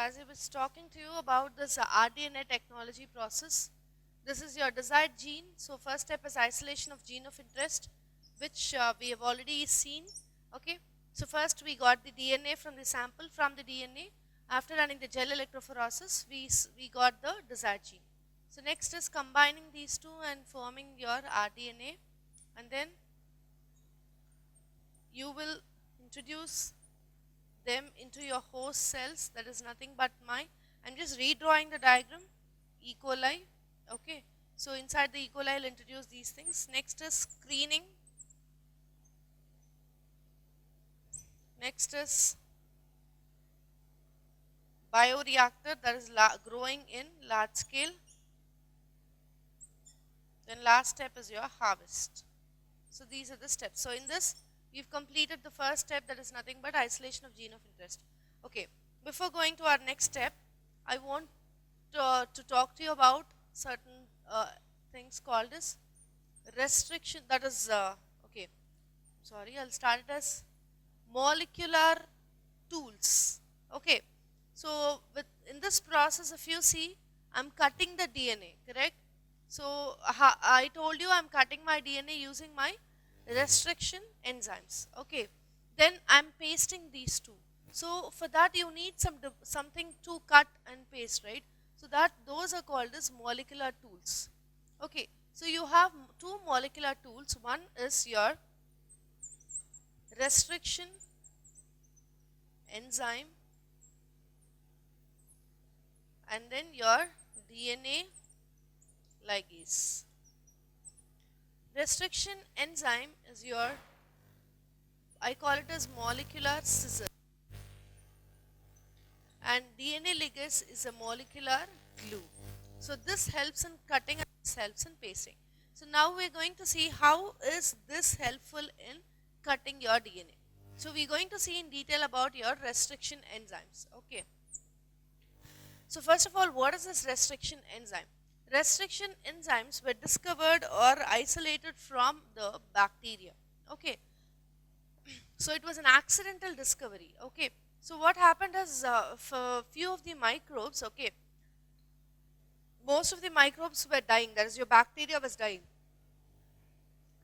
as I was talking to you about this rDNA technology process, this is your desired gene. So first step is isolation of gene of interest, which we have already seen. Okay. So first we got the DNA from the sample. From the DNA, after running the gel electrophoresis, we got the desired gene. So next is combining these two and forming your rDNA, and then you will introduce them into your host cells. That is nothing but I'm just redrawing the diagram. E. coli. Okay. So inside the E. coli I'll introduce these things. Next is screening. Next is bioreactor, that is growing in large scale. Then last step is your harvest. So these are the steps. So in this we've completed the first step, that is nothing but isolation of gene of interest. Okay, before going to our next step, I want to talk to you about certain things called as restriction. That is okay, sorry, I'll start it as molecular tools. Okay, so in this process, if you see, I'm cutting the DNA, correct? So I told you I'm cutting my DNA using my restriction enzymes. Okay, then I'm pasting these two. So for that you need something to cut and paste, right? So that those are called as molecular tools. Okay, so you have two molecular tools. One is your restriction enzyme, and then your DNA ligase. Restriction enzyme is your, I call it as molecular scissor, and DNA ligase is a molecular glue. So this helps in cutting and this helps in pasting. So now we're going to see how is this helpful in cutting your DNA. So we're going to see in detail about your restriction enzymes. Okay. So first of all, what is this restriction enzyme? Restriction enzymes were discovered or isolated from the bacteria. Okay. So it was an accidental discovery. Okay. So what happened is for few of the microbes, okay, most of the microbes were dying, that is your bacteria was dying.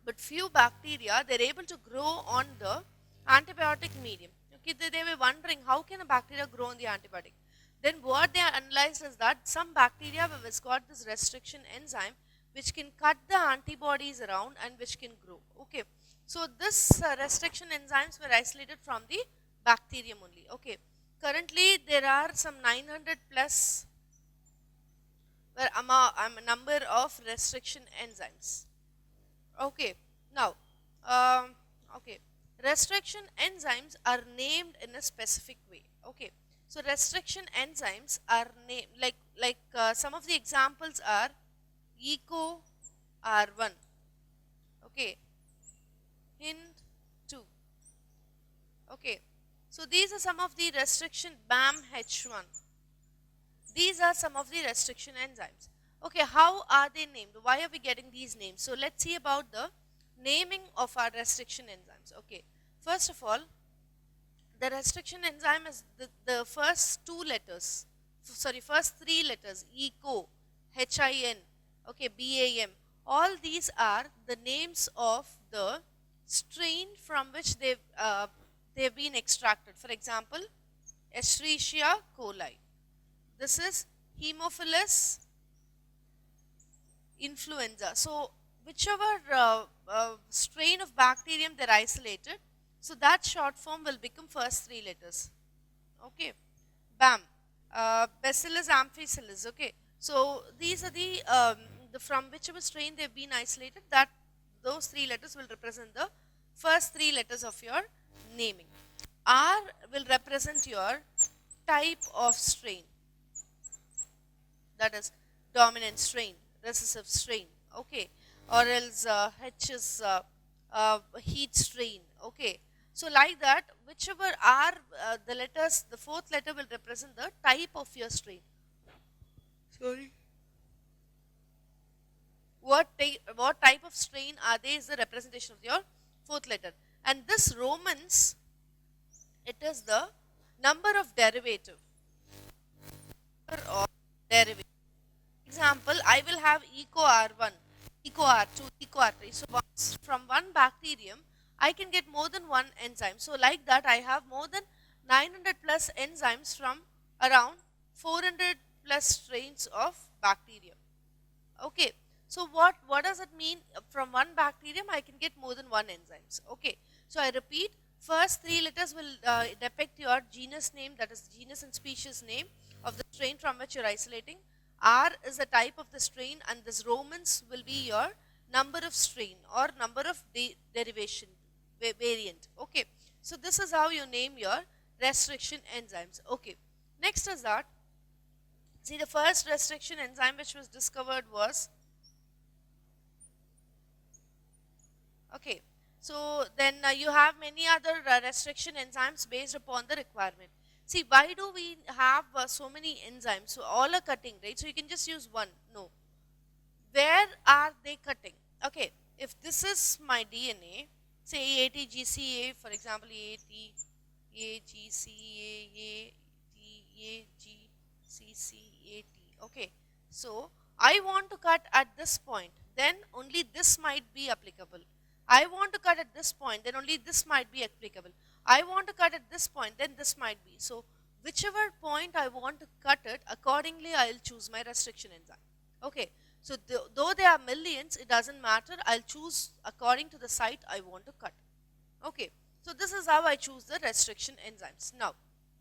But few bacteria, they're able to grow on the antibiotic medium. Okay, they were wondering how can a bacteria grow on the antibiotic. Then what they analyzed is that some bacteria have got this restriction enzyme which can cut the antibodies around and which can grow. Okay, so this restriction enzymes were isolated from the bacterium only. Okay, currently there are some 900 plus number of restriction enzymes. Okay, now okay, restriction enzymes are named in a specific way. Okay, so restriction enzymes are named like some of the examples are ECO R1, okay, HIND 2. Okay, so these are some of the restriction BAM H1. These are some of the restriction enzymes. Okay, how are they named? Why are we getting these names? So let's see about the naming of our restriction enzymes. Okay, first of all, the restriction enzyme is the first two letters, sorry, first three letters, ECO, HIN, okay, BAM. All these are the names of the strain from which they've been extracted. For example, Escherichia coli. This is Haemophilus influenza. So whichever strain of bacterium they're isolated, so that short form will become first three letters. Okay, BAM, Bacillus amphicoelus. Okay, so these are the from whichever strain they've been isolated, that those three letters will represent the first three letters of your naming. R will represent your type of strain, that is dominant strain, recessive strain, okay, or else H is heat strain. Okay, so like that, whichever are the letters, the fourth letter will represent the type of your strain. Sorry, what type of strain are they is the representation of your fourth letter. And this Romans, it is the number of derivative. or derivation. Example, I will have eco R1, eco R2, eco R3. So once from one bacterium, I can get more than one enzyme. So like that, I have more than 900 plus enzymes from around 400 plus strains of bacterium. Okay. So what does it mean? From one bacterium, I can get more than one enzymes. Okay. So I repeat, first three letters will depict your genus name, that is genus and species name of the strain from which you're isolating. R is the type of the strain, and this Romans will be your number of strain or number of derivation variant. Okay. So this is how you name your restriction enzymes. Okay. Next is that, see, the first restriction enzyme which was discovered was, okay, so then you have many other restriction enzymes based upon the requirement. See, why do we have so many enzymes? So all are cutting, right? So you can just use one. No. Where are they cutting? Okay, if this is my DNA, say ATGCA, for example, ATGCA, okay. So I want to cut at this point, then only this might be applicable. I want to cut at this point, then only this might be applicable. I want to cut at this point, then this might be. So whichever point I want to cut it, accordingly I will choose my restriction enzyme. Okay. So though there are millions, it doesn't matter. I'll choose according to the site I want to cut. Okay. So this is how I choose the restriction enzymes. Now,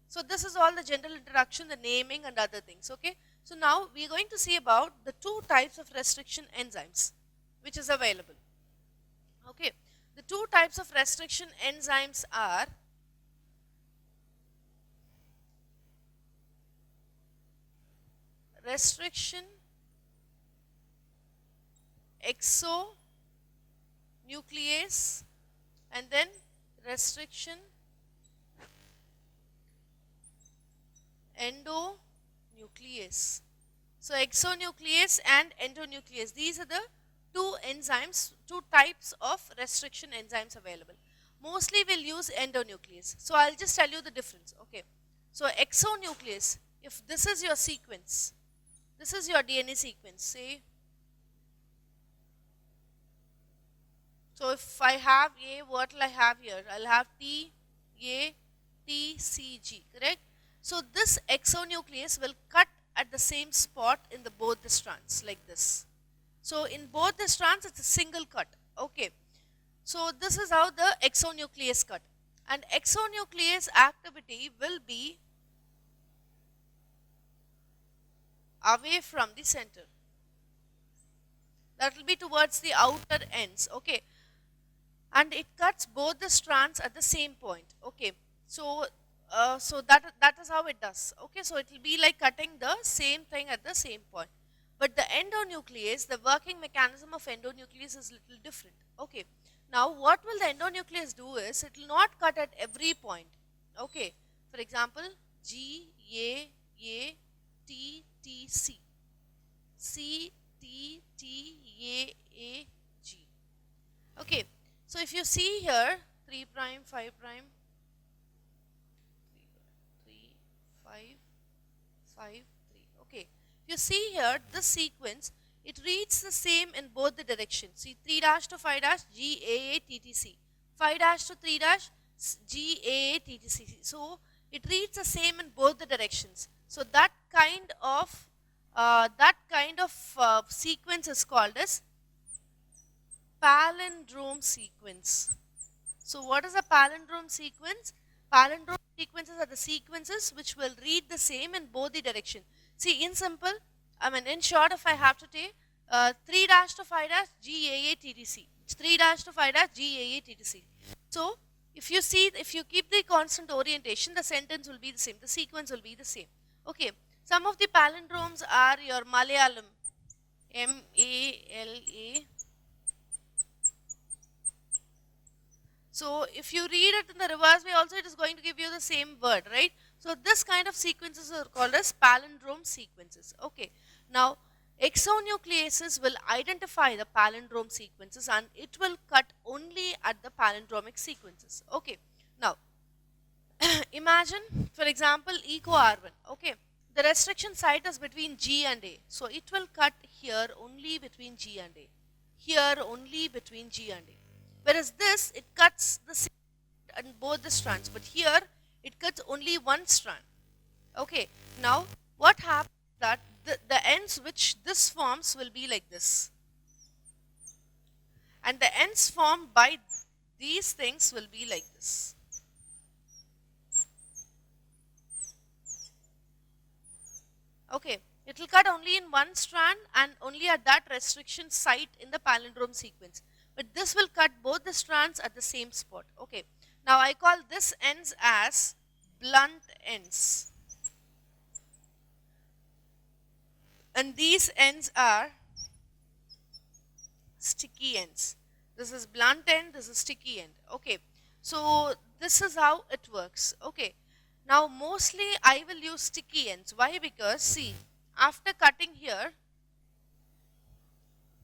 so this is all the general introduction, the naming and other things. Okay. So now we are going to see about the two types of restriction enzymes which is available. Okay. The two types of restriction enzymes are restriction exonuclease and then restriction endonuclease. So exonuclease and endonuclease, these are the two enzymes, two types of restriction enzymes available. Mostly we'll use endonuclease. So I'll just tell you the difference. Okay. So exonuclease, if this is your sequence, this is your DNA sequence, say. So if I have A, what will I have here? I'll have T, A, T, C, G, correct? So this exonuclease will cut at the same spot in the both the strands like this. So in both the strands, it's a single cut. Okay. So this is how the exonuclease cut. And exonuclease activity will be away from the center. That will be towards the outer ends. Okay. And it cuts both the strands at the same point. Okay. So that is how it does. Okay. So it will be like cutting the same thing at the same point. But the endonuclease, the working mechanism of endonuclease is little different. Okay. Now what will the endonuclease do is, it will not cut at every point. Okay. For example, G, A, T, T, C. C, T, T, A, G. Okay. So if you see here, 3 prime, 5 prime, 3, 5, 5, 3. Okay. You see here, this sequence, it reads the same in both the directions. See, 3 dash to 5 dash, GAA TTC. 5 dash to 3 dash, GAA TTC. So, it reads the same in both the directions. So, that kind of sequence is called as palindrome sequence. So, what is a palindrome sequence? Palindrome sequences are the sequences which will read the same in both the direction. See, in simple, in short, if I have to take 3 dash to 5 dash GAA TTC, 3 dash to 5 dash GAA TTC. So, if you see, if you keep the constant orientation, the sentence will be the same, the sequence will be the same. Okay, some of the palindromes are your Malayalam, MALA. So, if you read it in the reverse way also, it is going to give you the same word, right? So, this kind of sequences are called as palindrome sequences. Okay. Now, exonucleases will identify the palindrome sequences and it will cut only at the palindromic sequences. Okay. Now, imagine, for example, eco R1. Okay. the restriction site is between G and A. So it will cut here only between G and A. Here only between G and A. Whereas this, it cuts the same on both the strands. But here, it cuts only one strand. Okay. Now, what happens that the ends which this forms will be like this. And the ends formed by these things will be like this. Okay, it will cut only in one strand and only at that restriction site in the palindrome sequence. But this will cut both the strands at the same spot. Okay, now I call this ends as blunt ends. And these ends are sticky ends. This is blunt end, this is sticky end. Okay, so this is how it works. Okay, now mostly I will use sticky ends. Why? Because see, after cutting here,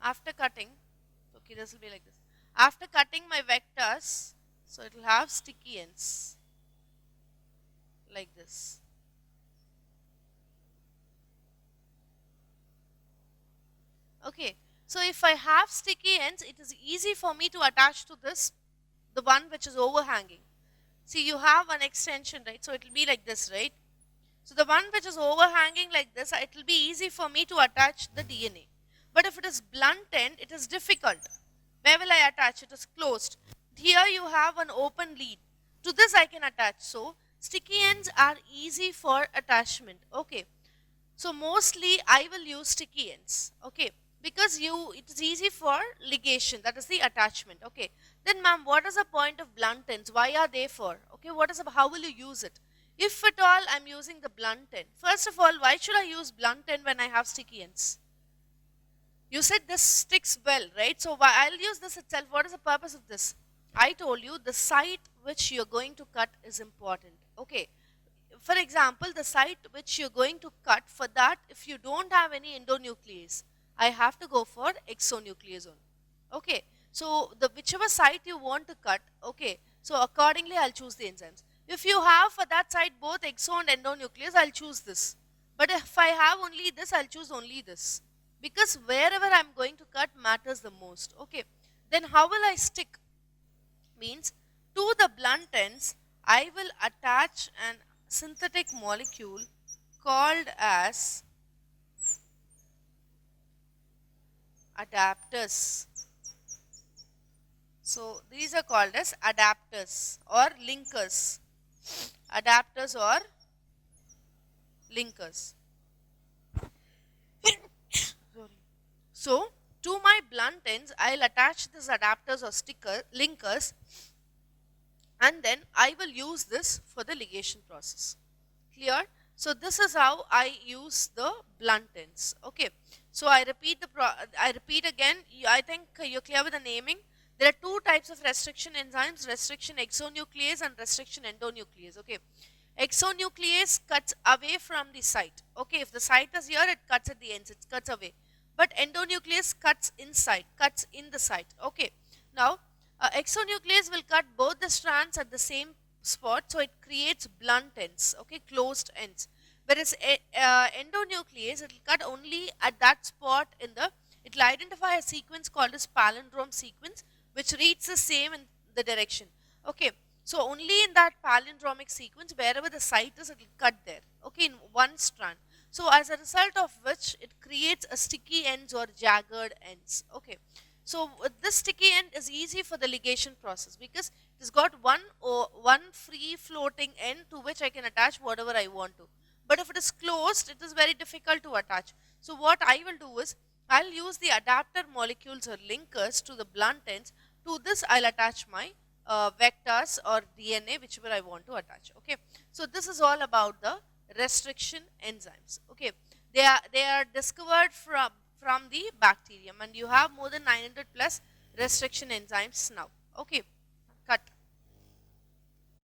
okay, this will be like this. After cutting my vectors, so it will have sticky ends like this. Okay, so if I have sticky ends, it is easy for me to attach to this, the one which is overhanging. See, you have an extension, right? So it will be like this, right? So the one which is overhanging like this, it will be easy for me to attach the DNA. But if it is blunt end, it is difficult. Where will I attach? It is closed. Here you have an open lead. To this I can attach. So sticky ends are easy for attachment. Okay. So mostly I will use sticky ends. Okay. Because it is easy for ligation, that is the attachment. Okay, then ma'am, what is the point of blunt ends? Why are they for? Okay, how will you use it? If at all I'm using the blunt end, first of all, why should I use blunt end when I have sticky ends? You said this sticks well, right? So I'll use this itself. What is the purpose of this? I told you the site which you're going to cut is important. Okay, for example, the site which you're going to cut, for that, if you don't have any endonuclease, I have to go for exonuclease. Okay, so whichever site you want to cut, okay, so accordingly I'll choose the enzymes. If you have for that site both exo and endonuclease, I'll choose this. But if I have only this, I'll choose only this. Because wherever I'm going to cut matters the most. Okay, then how will I stick? Means to the blunt ends, I will attach an synthetic molecule called as adapters. So these are called as adapters or linkers. Adapters or linkers. So to my blunt ends, I'll attach these adapters or linkers, and then I will use this for the ligation process. Clear? So this is how I use the blunt ends. Okay. So I repeat again. I think you're clear with the naming. There are two types of restriction enzymes: restriction exonuclease and restriction endonuclease. Okay. Exonuclease cuts away from the site. Okay. If the site is here, it cuts at the ends. It cuts away. But endonuclease cuts inside, cuts in the site. Okay. Now, exonuclease will cut both the strands at the same spot, so it creates blunt ends, okay, closed ends. Whereas endonuclease, it will cut only at that spot it will identify a sequence called as palindrome sequence, which reads the same in the direction. Okay, so only in that palindromic sequence, wherever the site is, it will cut there, okay, in one strand. So as a result of which, it creates a sticky ends or jagged ends, okay. So this sticky end is easy for the ligation process because it has got one free floating end to which I can attach whatever I want to. But if it is closed, it is very difficult to attach. So what I will do is, I'll use the adapter molecules or linkers to the blunt ends. To this, I'll attach my vectors or DNA, whichever I want to attach. Okay. So this is all about the restriction enzymes. Okay. They are discovered from the bacterium, and you have more than 900 plus restriction enzymes now. Okay.